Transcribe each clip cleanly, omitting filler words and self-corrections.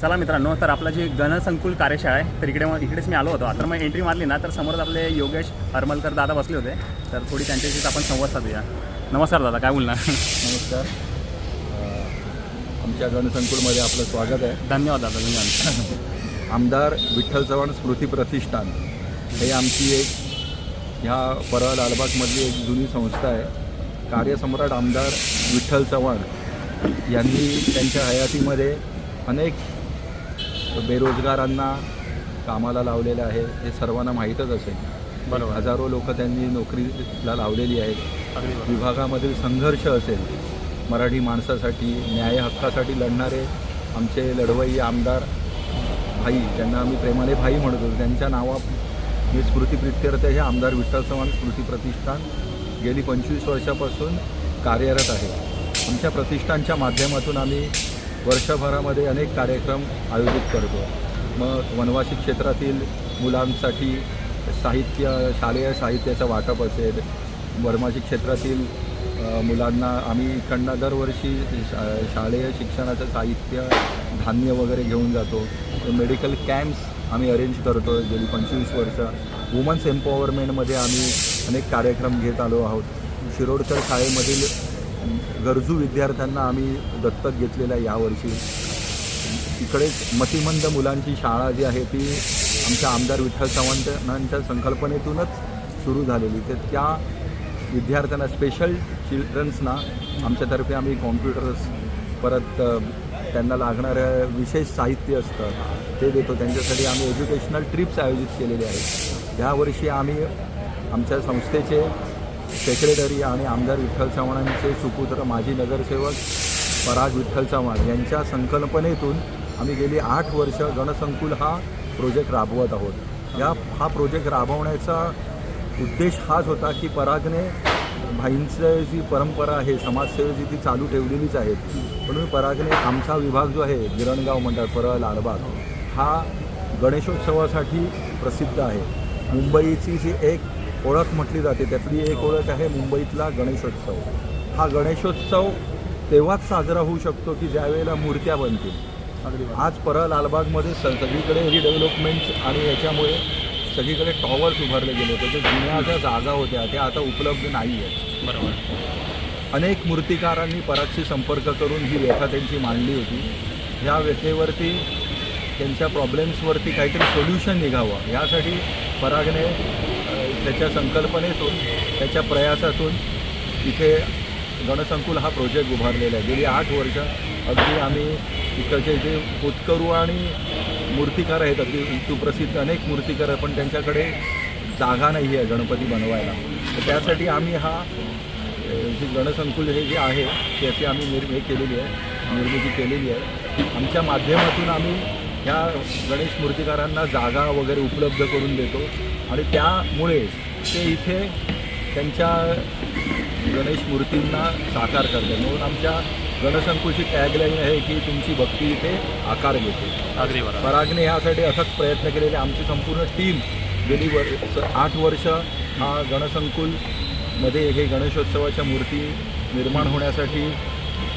चला मित्रांनो, तर आपला जी गणसंकुल कार्यशाळा आहे तर इकडेच मी आलो होतो. आता मग एंट्री मारली ना तर समोरच आपले योगेश हरमलकर दादा बसले होते. तर थोडी त्यांच्याशीच आपण संवाद साधूया. नमस्कार दादा, काय बोलणार? नमस्कार. आमच्या गणसंकुलमध्ये आपलं स्वागत आहे. धन्यवाद दादा, धन्यवाद. आमदार विठ्ठल चव्हाण स्मृती प्रतिष्ठान हे आमची एक ह्या परळ लालबागमधली एक जुनी संस्था आहे. कार्यसम्राट आमदार विठ्ठल चव्हाण यांनी त्यांच्या हयातीमध्ये अनेक बेरोजगारांना कामाला लावलेलं आहे. हे सर्वांना माहीतच असेल. बरोबर. हजारो लोक त्यांनी नोकरीला लावलेली आहेत. विभागामधील संघर्ष असेल, मराठी माणसासाठी न्याय हक्कासाठी लढणारे आमचे लढवई आमदार भाई, ज्यांना आम्ही प्रेमाने भाई म्हणतो, त्यांच्या नावाने स्मृतिप्रित्यर्थ हे आमदार विठ्ठल चव्हाण स्मृती प्रतिष्ठान गेली 25 वर्षापासून कार्यरत आहे. आमच्या प्रतिष्ठानच्या माध्यमातून आम्ही वर्षभरामध्ये अनेक कार्यक्रम आयोजित करतो. मग वनवासी क्षेत्रातील मुलांसाठी साहित्य, शालेय साहित्याचं वाटप असेल, वनवासी क्षेत्रातील मुलांना आम्ही इकडनं दरवर्षी शालेय शिक्षणाचं साहित्य, धान्य वगैरे घेऊन जातो. मेडिकल कॅम्प्स आम्ही अरेंज करतो गेली 25 वर्ष. वुमन्स एम्पॉवरमेंटमध्ये आम्ही अनेक कार्यक्रम घेत आलो आहोत. शिरोडकर शाळेमधील गरजू विद्यार्थ्यांना आम्ही दत्तक घेतलेलं आहे यावर्षी. इकडेच मतिमंद मुलांची शाळा जी आहे ती आमच्या आमदार विठ्ठल चव्हाणांच्या संकल्पनेतूनच सुरू झालेली. तर त्या विद्यार्थ्यांना, स्पेशल चिल्ड्रन्सना आमच्यातर्फे आम्ही कॉम्प्युटर्स, परत त्यांना लागणारं विशेष साहित्य असतं ते देतो. त्यांच्यासाठी आम्ही एज्युकेशनल ट्रिप्स आयोजित केलेले आहेत. यावर्षी आम्ही आमच्या संस्थेचे सेक्रेटरी आणि आमदार विठ्ठल चव्हाणांचे सुपुत्र माजी नगरसेवक पराग विठ्ठल चव्हाण यांच्या संकल्पनेतून आम्ही गेली 8 वर्ष गणसंकुल हा प्रोजेक्ट राबवत आहोत. हा प्रोजेक्ट राबवण्याचा उद्देश हाच होता की परागने भाईंचं जी परंपरा आहे, समाजसेवेची, ती चालू ठेवलेलीच आहे. म्हणून परागने आमचा विभाग जो आहे गिरणगाव मंडळ परळ लालबाग हा गणेशोत्सवासाठी प्रसिद्ध आहे. मुंबईची जी एक ओळख म्हटली जाते त्यातली एक ओळख आहे मुंबईतला गणेशोत्सव. हा गणेशोत्सव तेव्हाच साजरा होऊ शकतो की ज्यावेळेला मूर्त्या बनतील. आज परळ लालबागमध्ये सगळीकडे रिडेव्हलपमेंट आणि याच्यामुळे सगळीकडे टॉवर्स उभारले गेले होते. जे जुन्या ज्या जागा होत्या त्या आता उपलब्ध नाही आहेत. बरोबर. अनेक मूर्तिकारांनी परागशी संपर्क करून ही व्यथा त्यांची मांडली होती. ह्या व्यथेवरती, त्यांच्या प्रॉब्लेम्सवरती काहीतरी सोल्युशन निघावं यासाठी परागने त्याच्या संकल्पनेतून, त्याच्या प्रयासातून इथे गणसंकुल हा प्रोजेक्ट उभारलेला आहे. गेली 8 वर्ष अगदी आम्ही इकडचे जे होतकरू आणि मूर्तिकार आहेत, अगदी सुप्रसिद्ध अनेक मूर्तिकार, पण त्यांच्याकडे जागा नाही आहे गणपती बनवायला. तर त्यासाठी आम्ही हा जे गणसंकुल हे जे आहे त्याची आम्ही निर्मिती केलेली आहे. आमच्या माध्यमातून आम्ही ह्या गणेश मूर्तिकारांना जागा वगैरे उपलब्ध करून देतो आणि त्यामुळे ते इथे त्यांच्या गणेश मूर्तींना साकार करतात. म्हणून आमच्या गणसंकुलची टॅगलाईन आहे की तुमची भक्ती इथे आकार घेते. अगदी बरोबर. परागने ह्यासाठी अथक प्रयत्न केलेले. आमची संपूर्ण टीम गेली 8 वर्ष हा गणसंकुलमध्ये हे गणेशोत्सवाच्या मूर्ती निर्माण होण्यासाठी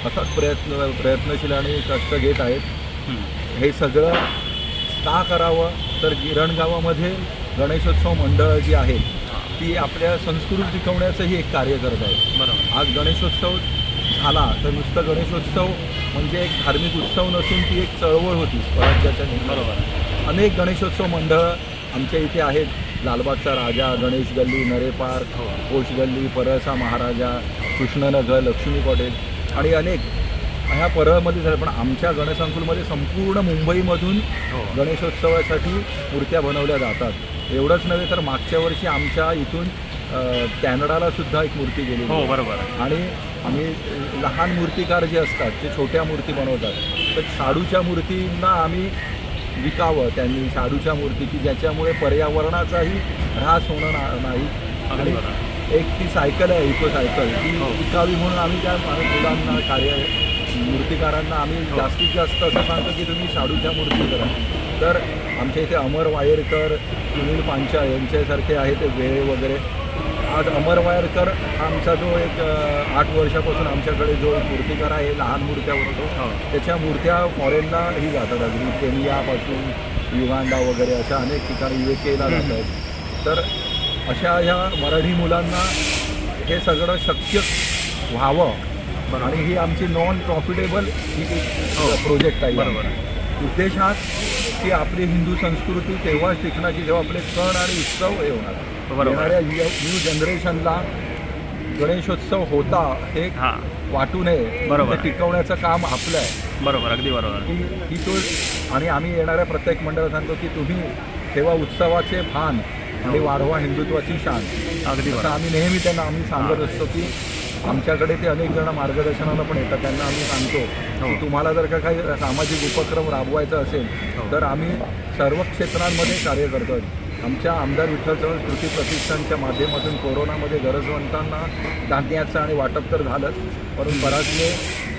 अथक प्रयत्नशील आणि कष्ट घेत आहेत. हे सगळं का करावं तर गिरणगावामध्ये गणेशोत्सव मंडळं जी आहेत ती आपल्या संस्कृती टिकवण्याचंही एक कार्य करत आहेत. बरोबर. आज गणेशोत्सव झाला तर नुसतं गणेशोत्सव म्हणजे एक धार्मिक उत्सव नसून ती एक चळवळ होती स्वराज्याच्या. बरोबर. अनेक गणेशोत्सव मंडळं आमच्या इथे आहेत. लालबागचा राजा, गणेश गल्ली, नरे पार्क, कोच गल्ली, परळचा महाराजा, कृष्णनगर, लक्ष्मी कॉटेज आणि अनेक ह्या परळमध्ये झालं. पण आमच्या गणसंकुलमध्ये संपूर्ण मुंबईमधून गणेशोत्सवासाठी मूर्त्या बनवल्या जातात. एवढंच नव्हे तर मागच्या वर्षी आमच्या इथून कॅनडाला सुद्धा एक मूर्ती गेली. हो, बरोबर. आणि आम्ही लहान मूर्तिकार जे असतात ते छोट्या मूर्ती बनवतात. तर शाडूच्या मूर्तींना आम्ही विकावं, त्यांनी शाडूच्या मूर्ती की ज्याच्यामुळे पर्यावरणाचाही ऱ्हास होणार नाही. आणि एक ती सायकल आहे, इको सायकल, ती विकावी म्हणून आम्ही त्या मुलांना, मूर्तिकारांना आम्ही जास्तीत जास्त असं सांगतो की तुम्ही शाडूच्या मूर्ती करा. तर आमच्या इथे अमर वायरकर, सुनील पांचा यांच्यासारखे आहे ते वेळे वगैरे आज अमर वायरकर आमचा जो एक 8 वर्षापासून आमच्याकडे जो मूर्तिकार आहे, लहान मूर्त्या बनवतो, हो. त्याच्या मूर्त्या फॉरेनलाही जातात. अगदी केनियापासून युगांडा वगैरे अशा अनेक ठिकाणी USAला जात आहेत. तर अशा ह्या मराठी मुलांना हे सगळं शक्य व्हावं आणि ही आमची नॉन प्रॉफिटेबल ही प्रोजेक्ट आहे. बरोबर. उद्देश हाच की आपली हिंदू संस्कृती तेव्हाच टिकण्याची जेव्हा आपले सण आणि उत्सव हे होणार. बरोबर. येणाऱ्या न्यू जनरेशनला गणेशोत्सव होता हे हां, वाटू नये, बरोबर. ते टिकवण्याचं काम आपलं आहे. बरोबर, अगदी बरोबर. की तो आणि आम्ही येणाऱ्या प्रत्येक मंडळात सांगतो की तुम्ही ठेवा उत्सवाचे भान आणि वाढवा हिंदुत्वाची शान. अगदी असं बरोबर. आम्ही नेहमी त्यांना आम्ही सांगत असतो की आमच्याकडे ते अनेक जण मार्गदर्शनाला पण येतात. त्यांना आम्ही सांगतो हो. की तुम्हाला जर का काही सामाजिक उपक्रम राबवायचा असेल हो. तर आम्ही सर्व क्षेत्रांमध्ये कार्य करतो. आमच्या आमदार विठ्ठल चव्हाण स्मृती प्रतिष्ठानच्या माध्यमातून कोरोनामध्ये गरजवंतांना धान्याचं आणि वाटप तर झालंच, परंतु बराचसे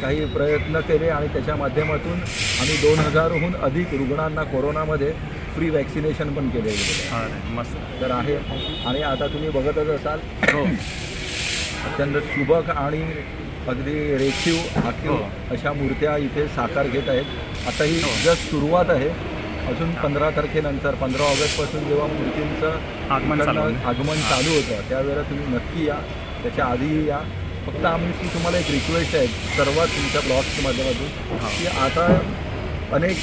काही प्रयत्न केले आणि त्याच्या माध्यमातून आम्ही 2000हून अधिक रुग्णांना कोरोनामध्ये फ्री वॅक्सिनेशन पण केले गेले. अरे मस्त. तर आहे. आणि आता तुम्ही बघतच असाल हो, अत्यंत सुबक आणि अगदी रेखीव आखीव हो. अशा मूर्त्या इथे साकार घेत आहेत. आता ही हो. जस्ट सुरुवात आहे. अजून 15 तारखेनंतर 15 ऑगस्टपासून जेव्हा मूर्तींचं आगमन चालू होईल. आगमन चालू होतं त्यावेळेला तुम्ही नक्की या, त्याच्या आधीही या. फक्त आमची तुम्हाला एक रिक्वेस्ट आहे सर्वात तुमच्या ब्लॉग्सच्या माध्यमातून हा. की आता अनेक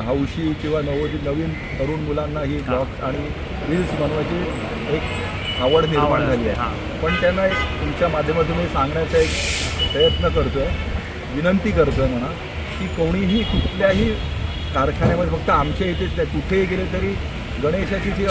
हौशी किंवा नवीन तरुण मुलांना ही ब्लॉग्स आणि रील्स बनवायची एक आवड निर्माण झाली आहे. हां, पण त्यांना एक तुमच्या माध्यमातून मी सांगण्याचा एक प्रयत्न करतो आहे, विनंती करतो आहे म्हणा, की कोणीही कुठल्याही कारखान्यामध्ये फक्त आमच्या इथेच नाही, कुठेही गेले तरी गणेशाची जी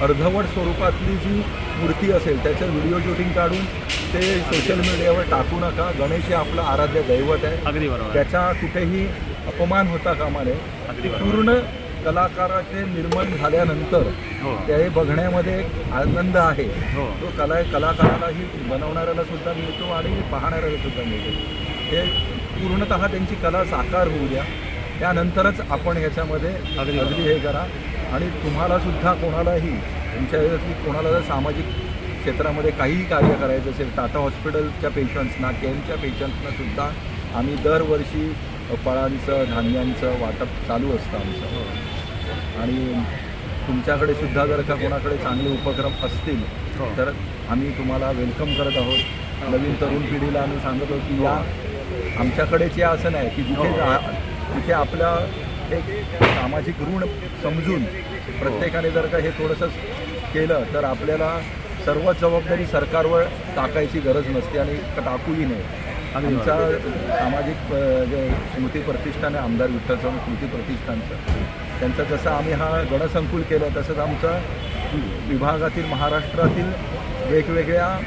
अर्धवट स्वरूपातली जी मूर्ती असेल त्याचं व्हिडिओ शूटिंग काढून ते सोशल मीडियावर टाकू नका. गणेश हे आपलं आराध्य दैवत आहे. अगदी बरोबर. त्याचा कुठेही अपमान होता कामा नये. अगदी बरोबर. पूर्ण कलाकाराचे निर्माण झाल्यानंतर हो, ते बघण्यामध्ये एक आनंद आहे. हो. तो कलाकारालाही बनवणाऱ्याला सुद्धा मिळतो आणि पाहणाऱ्याला सुद्धा मिळतो. हे पूर्णतः त्यांची कला साकार होऊ द्या, त्यानंतरच आपण ह्याच्यामध्ये अगदी अगदी हे करा. आणि तुम्हाला सुद्धा कोणालाही तुमच्या याच्यातली कोणाला जर सामाजिक क्षेत्रामध्ये काहीही कार्य करायचं असेल, टाटा हॉस्पिटलच्या पेशंट्सना, केमच्या पेशंट्सना सुद्धा आम्ही दरवर्षी फळांचं धान्यांचं वाटप चालू असतं आमचं. आणि तुमच्याकडे सुद्धा जर का कोणाकडे चांगले उपक्रम असतील हो. तर आम्ही तुम्हाला वेलकम करत आहोत. नवीन तरुण पिढीला आम्ही सांगत आहोत की या आमच्याकडेच या असं नाही की तिथे आपल्या एक सामाजिक ऋण समजून प्रत्येकाने जर का हे थोडंसं केलं तर आपल्याला सर्व जबाबदारी सरकारवर टाकायची गरज नसते आणि टाकूही नाही. आमचा सामाजिक जे स्मृती प्रतिष्ठान आहे, आमदार विठ्ठल चव्हाण स्मृती प्रतिष्ठानचं, त्यांचं जसं आम्ही हा गणसंकुल केलं तसंच आमचं विभागातील महाराष्ट्रातील वेगवेगळ्या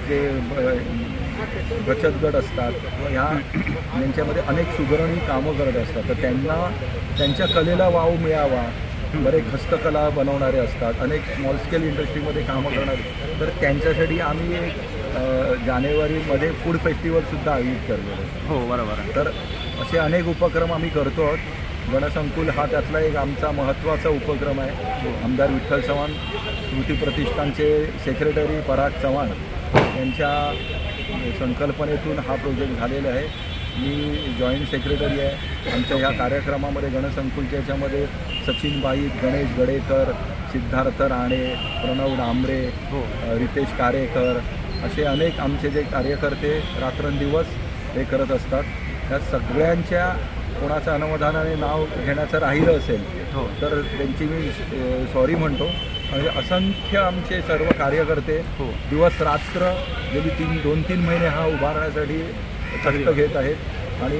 जे बचत गट असतात किंवा यांच्यामध्ये अनेक सुधारणी कामं करत असतात, तर त्यांच्या कलेला वाव मिळावा. बरेच हस्तकला बनवणारे असतात, अनेक स्मॉल स्केल इंडस्ट्रीमध्ये कामं करणारे, तर त्यांच्यासाठी आम्ही एक जानेवारीमध्ये फूड फेस्टिवलसुद्धा आयोजित केलेलं आहे. हो, बरोबर. तर असे अनेक उपक्रम आम्ही करतो आहोत. गणसंकुल हा त्यातला एक आमचा महत्त्वाचा उपक्रम आहे. आमदार विठ्ठल चव्हाण स्मृती प्रतिष्ठानचे सेक्रेटरी पराग चव्हाण यांच्या संकल्पनेतून हा प्रोजेक्ट झालेला आहे. मी जॉईंट सेक्रेटरी आहे. आमच्या ह्या कार्यक्रमामध्ये गणसंकुलच्या याच्यामध्ये सचिन बाईत, गणेश गडेकर, सिद्धार्थ राणे, प्रणव डांबरे, रितेश कारेकर असे अनेक आमचे जे कार्यकर्ते रात्रंदिवस हे करत असतात. त्या सगळ्यांच्या कोणाचं अनावधानाने नाव घेण्याचं राहिलं असेल तर त्यांची मी सॉरी म्हणतो. म्हणजे असंख्य आमचे सर्व कार्यकर्ते दिवस रात्र गेली 2-3 महिने हा उभारण्यासाठी कष्ट घेत आहेत. आणि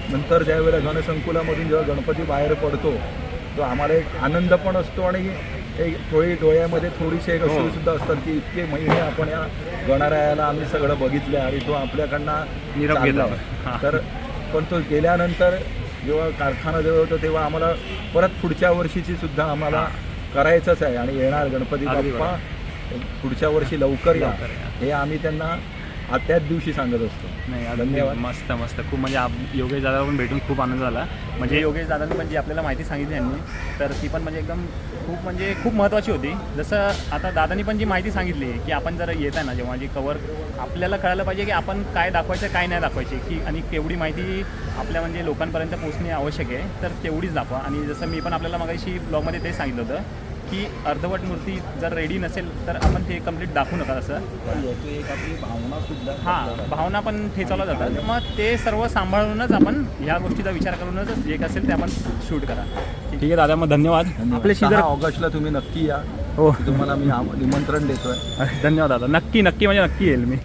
नंतर ज्यावेळेला गणसंकुलामधून जेव्हा गणपती बाहेर पडतो तो आम्हाला एक आनंद पण असतो आणि एक डोळ्यामध्ये थोडीशी एक अश्रूसुद्धा असतात की इतके महिने आपण या गणरायाला आम्ही सगळं बघितलं आणि तो आपल्याकडनं निरोप घेतला. तर पण तो गेल्यानंतर जेव्हा कारखाना जेव्हा होतो तेव्हा आम्हाला परत पुढच्या वर्षीची सुद्धा आम्हाला करायचंच आहे. आणि येणार गणपती बाप्पा पुढच्या वर्षी लवकर या हे आम्ही त्यांना त्याच दिवशी सांगत असतो. नाही अगदी धन्यवाद. मस्त मस्त खूप म्हणजे योगेश दादाला पण भेटून खूप आनंद झाला. म्हणजे योगेश दादांनी पण जी आपल्याला माहिती सांगितली यांनी तर ती पण म्हणजे एकदम खूप महत्त्वाची होती. जसं आता दादांनी पण जी माहिती सांगितली की आपण जर येत आहे ना जेव्हा जी कवर आपल्याला कळायला पाहिजे की आपण काय दाखवायचं काय नाही दाखवायचे की आणि केवढी माहिती आपल्या म्हणजे लोकांपर्यंत पोहोचणे आवश्यक आहे तर तेवढीच दाखवा. आणि जसं मी पण आपल्याला मगाशी ब्लॉगमध्ये तेच सांगितलं होतं की अर्धवट मूर्ती जर रेडी नसेल तर आपण ते कंप्लीट दाखवू नका. असं एक आपली भावना सुद्धा हां भावना पण ठेचावल्या जातात. मग ते सर्व सांभाळूनच आपण ह्या गोष्टीचा विचार करूनच जे काय असेल ते आपण शूट करा. ठीक आहे दादा मग धन्यवाद. आपल्याशी 6 जर ऑगस्टला तुम्ही नक्की या. हो तुम्हाला मी निमंत्रण देतोय. धन्यवाद दादा. नक्की म्हणजे नक्की येईल मी.